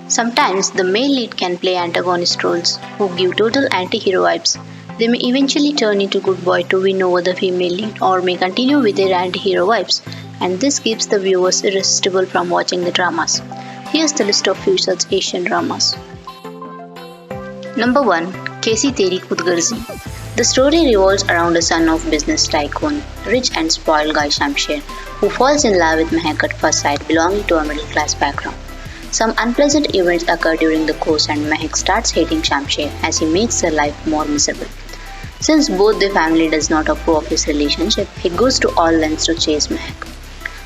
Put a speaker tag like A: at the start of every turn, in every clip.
A: Sometimes the male lead can play antagonist roles who give total anti-hero vibes. They may eventually turn into good boy to win over the female lead or may continue with their anti-hero vibes, and this keeps the viewers irresistible from watching the dramas. Here's the list of few such Asian dramas. Number 1. Kaisi Teri Khudgarzi. The story revolves around a son of business tycoon, rich and spoiled guy Shamsher, who falls in love with Mehak at first sight belonging to a middle class background. Some unpleasant events occur during the course and Mehak starts hating Shamsher as he makes her life more miserable. Since both the family does not approve of his relationship, he goes to all lengths to chase Mehak.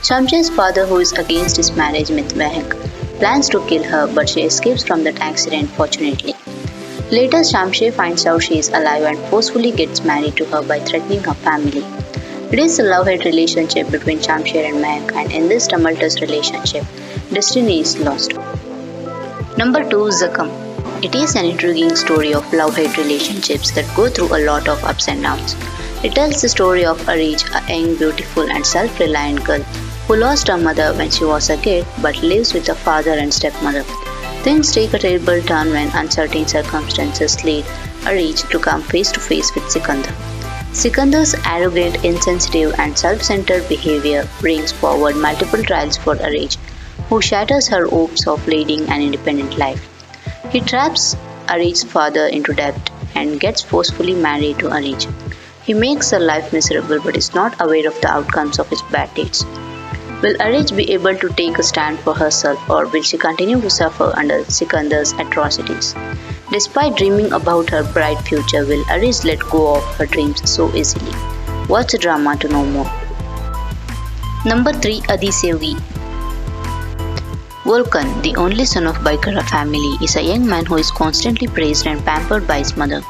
A: Shamsher's father, who is against his marriage with Mehak, plans to kill her but she escapes from that accident fortunately. Later, Shamsher finds out she is alive and forcefully gets married to her by threatening her family. It is a love-hate relationship between Shamsher and Mehak, and in this tumultuous relationship, destiny is lost. Number 2. Zakham. It is an intriguing story of love-hate relationships that go through a lot of ups and downs. It tells the story of Arij, a young, beautiful and self-reliant girl who lost her mother when she was a kid but lives with her father and stepmother. Things take a terrible turn when uncertain circumstances lead Arij to come face to face with Sikandar. Sikandar's arrogant, insensitive and self-centered behavior brings forward multiple trials for Arij, who shatters her hopes of leading an independent life. He traps Arij's father into debt and gets forcefully married to Arij. He makes her life miserable but is not aware of the outcomes of his bad deeds. Will Arij be able to take a stand for herself or will she continue to suffer under Sikandar's atrocities? Despite dreaming about her bright future, will Arij let go of her dreams so easily? Watch the drama to know more. Number 3. Adi Sevgi. Volkan, the only son of Baikara family, is a young man who is constantly praised and pampered by his mother.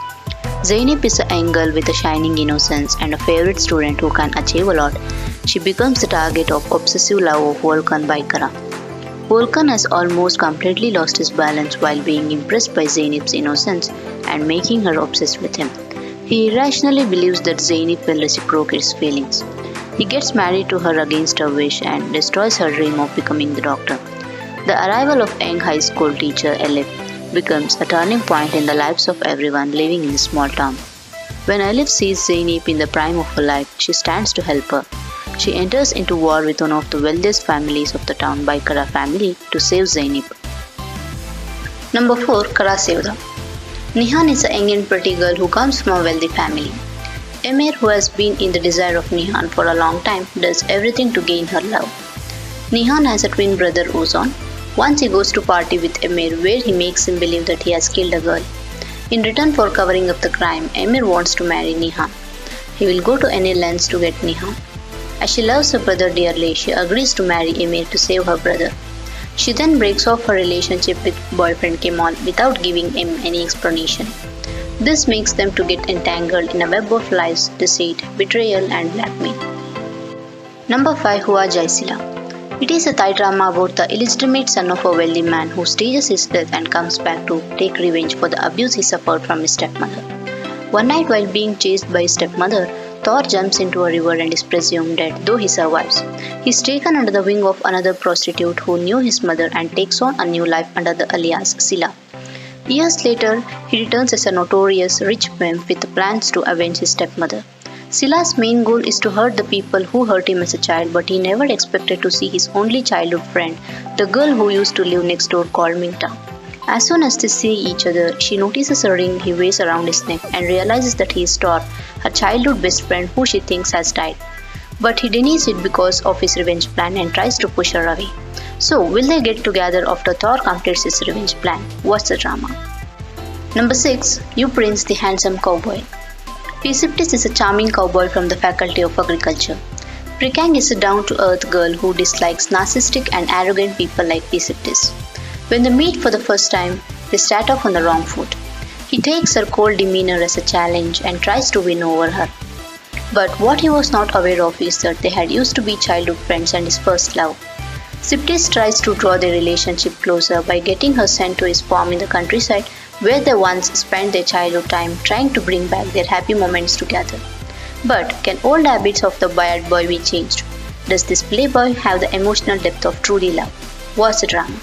A: Zainab is a young girl with a shining innocence and a favorite student who can achieve a lot. She becomes the target of obsessive love of Volkan Baikara. Volkan has almost completely lost his balance while being impressed by Zainab's innocence and making her obsessed with him. He irrationally believes that Zainab will reciprocate his feelings. He gets married to her against her wish and destroys her dream of becoming the doctor. The arrival of young high school teacher Elif becomes a turning point in the lives of everyone living in the small town. When Elif sees Zainab in the prime of her life, she stands to help her. She enters into war with one of the wealthiest families of the town, Baikara family, to save Zainab. Number 4. Kara Sevda. Nihan is a young and pretty girl who comes from a wealthy family. Emir, who has been in the desire of Nihan for a long time, does everything to gain her love. Nihan has a twin brother Ozan. Once he goes to party with Emir where he makes him believe that he has killed a girl. In return for covering up the crime, Emir wants to marry Nihan. He will go to any lengths to get Nihan. As she loves her brother dearly, she agrees to marry Emir to save her brother. She then breaks off her relationship with boyfriend Kemal without giving him any explanation. This makes them to get entangled in a web of lies, deceit, betrayal and blackmail. Number 5. Hua Jaisila. It is a Thai drama about the illegitimate son of a wealthy man who stages his death and comes back to take revenge for the abuse he suffered from his stepmother. One night while being chased by his stepmother, Thor jumps into a river and is presumed dead, though he survives. He is taken under the wing of another prostitute who knew his mother and takes on a new life under the alias Sila. Years later, he returns as a notorious rich pimp with plans to avenge his stepmother. Sila's main goal is to hurt the people who hurt him as a child, but he never expected to see his only childhood friend, the girl who used to live next door called Minta. As soon as they see each other, she notices a ring he wears around his neck and realizes that he is Thor, her childhood best friend who she thinks has died. But he denies it because of his revenge plan and tries to push her away. So, will they get together after Thor completes his revenge plan? What's the drama? Number 6. You Prince the Handsome Cowboy. Pisiptis is a charming cowboy from the Faculty of Agriculture. Prikang is a down-to-earth girl who dislikes narcissistic and arrogant people like Pisiptis. When they meet for the first time, they start off on the wrong foot. He takes her cold demeanor as a challenge and tries to win over her. But what he was not aware of is that they had used to be childhood friends and his first love. Siptis tries to draw their relationship closer by getting her sent to his farm in the countryside where they once spent their childhood time trying to bring back their happy moments together. But can old habits of the bad boy be changed? Does this playboy have the emotional depth of truly love? Watch the drama.